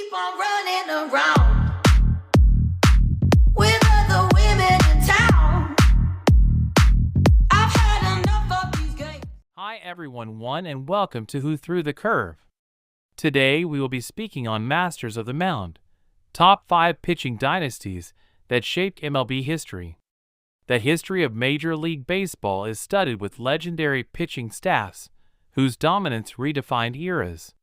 keep on running around with other women in town. I've had enough of these games. Hi everyone, and welcome to Who Threw the Curve. Today we will be speaking on Masters of the Mound, top 5 pitching dynasties that shaped MLB history. The history of Major League Baseball is studded with legendary pitching staffs whose dominance redefined eras.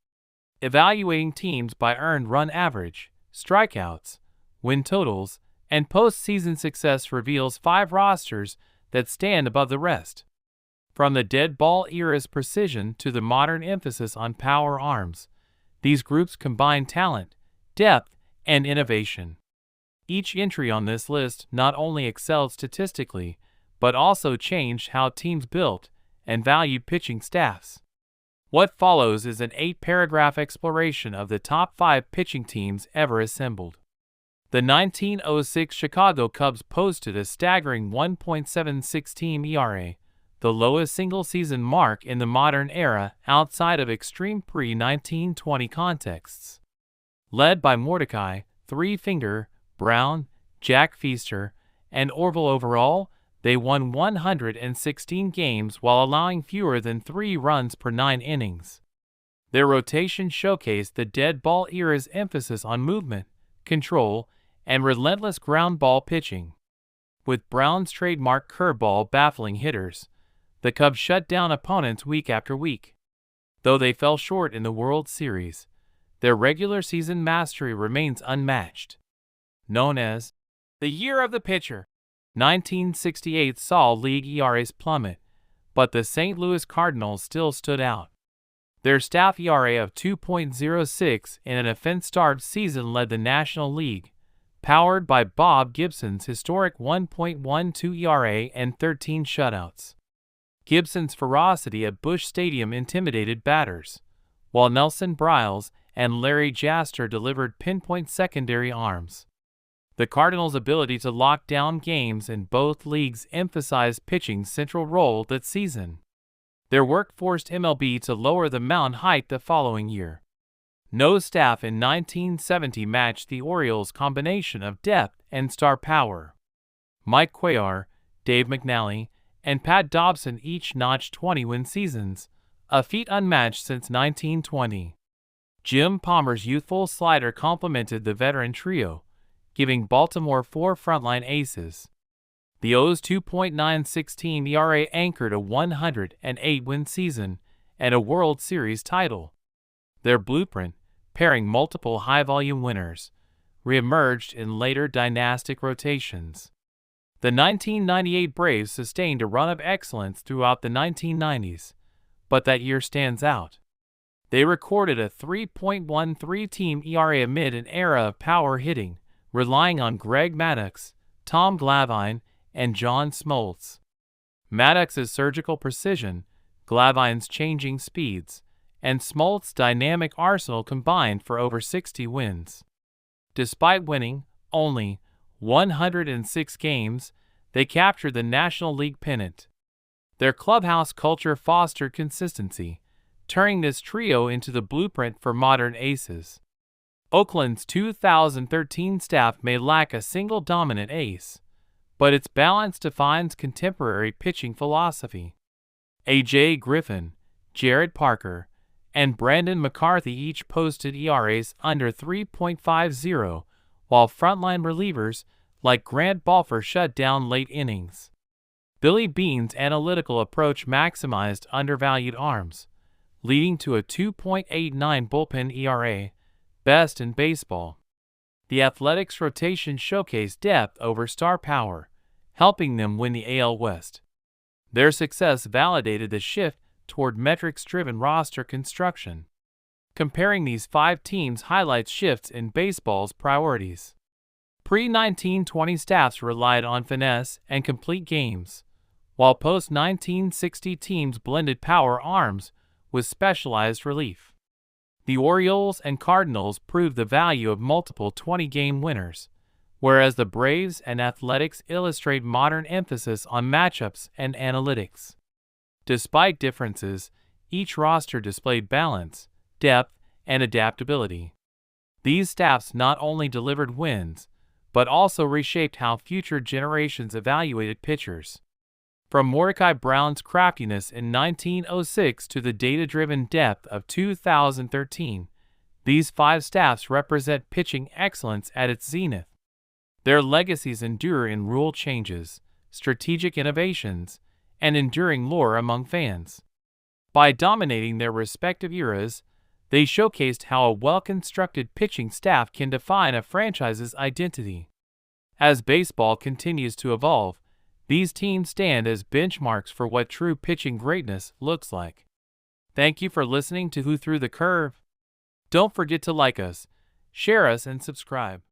Evaluating teams by earned run average, strikeouts, win totals, and postseason success reveals 5 rosters that stand above the rest. From the dead ball era's precision to the modern emphasis on power arms, these groups combine talent, depth, and innovation. Each entry on this list not only excelled statistically, but also changed how teams built and valued pitching staffs. What follows is an 8-paragraph exploration of the top 5 pitching teams ever assembled. The 1906 Chicago Cubs posted a staggering 1.76 team ERA, the lowest single-season mark in the modern era outside of extreme pre-1920 contexts. Led by Mordecai, Three Finger, Brown, Jack Feaster, and Orville overall, they won 116 games while allowing fewer than 3 runs per 9 innings. Their rotation showcased the dead ball era's emphasis on movement, control, and relentless ground ball pitching. With Brown's trademark curveball baffling hitters, the Cubs shut down opponents week after week. Though they fell short in the World Series, their regular season mastery remains unmatched. Known as the Year of the Pitcher, 1968 saw league ERAs plummet, but the St. Louis Cardinals still stood out. Their staff ERA of 2.06 in an offense-starved season led the National League, powered by Bob Gibson's historic 1.12 ERA and 13 shutouts. Gibson's ferocity at Busch Stadium intimidated batters, while Nelson Briles and Larry Jaster delivered pinpoint secondary arms. The Cardinals' ability to lock down games in both leagues emphasized pitching's central role that season. Their work forced MLB to lower the mound height the following year. No staff in 1970 matched the Orioles' combination of depth and star power. Mike Cuellar, Dave McNally, and Pat Dobson each notched 20-win seasons, a feat unmatched since 1920. Jim Palmer's youthful slider complemented the veteran trio, giving Baltimore 4 frontline aces. The O's 2.916 ERA anchored a 108-win season and a World Series title. Their blueprint, pairing multiple high-volume winners, reemerged in later dynastic rotations. The 1998 Braves sustained a run of excellence throughout the 1990s, but that year stands out. They recorded a 3.13 team ERA amid an era of power hitting, relying on Greg Maddux, Tom Glavine, and John Smoltz. Maddox's surgical precision, Glavine's changing speeds, and Smoltz's dynamic arsenal combined for over 60 wins. Despite winning only 106 games, they captured the National League pennant. Their clubhouse culture fostered consistency, turning this trio into the blueprint for modern aces. Oakland's 2013 staff may lack a single dominant ace, but its balance defines contemporary pitching philosophy. A.J. Griffin, Jared Parker, and Brandon McCarthy each posted ERAs under 3.50, while frontline relievers like Grant Balfour shut down late innings. Billy Beane's analytical approach maximized undervalued arms, leading to a 2.89 bullpen ERA, best in baseball. The Athletics' rotation showcased depth over star power, helping them win the AL West. Their success validated the shift toward metrics-driven roster construction. Comparing these 5 teams highlights shifts in baseball's priorities. Pre-1920 staffs relied on finesse and complete games, while post-1960 teams blended power arms with specialized relief. The Orioles and Cardinals proved the value of multiple 20-game winners, whereas the Braves and Athletics illustrate modern emphasis on matchups and analytics. Despite differences, each roster displayed balance, depth, and adaptability. These staffs not only delivered wins, but also reshaped how future generations evaluated pitchers. From Mordecai Brown's craftiness in 1906 to the data-driven depth of 2013, these 5 staffs represent pitching excellence at its zenith. Their legacies endure in rule changes, strategic innovations, and enduring lore among fans. By dominating their respective eras, they showcased how a well-constructed pitching staff can define a franchise's identity. As baseball continues to evolve, these teams stand as benchmarks for what true pitching greatness looks like. Thank you for listening to Who Threw the Curve. Don't forget to like us, share us, and subscribe.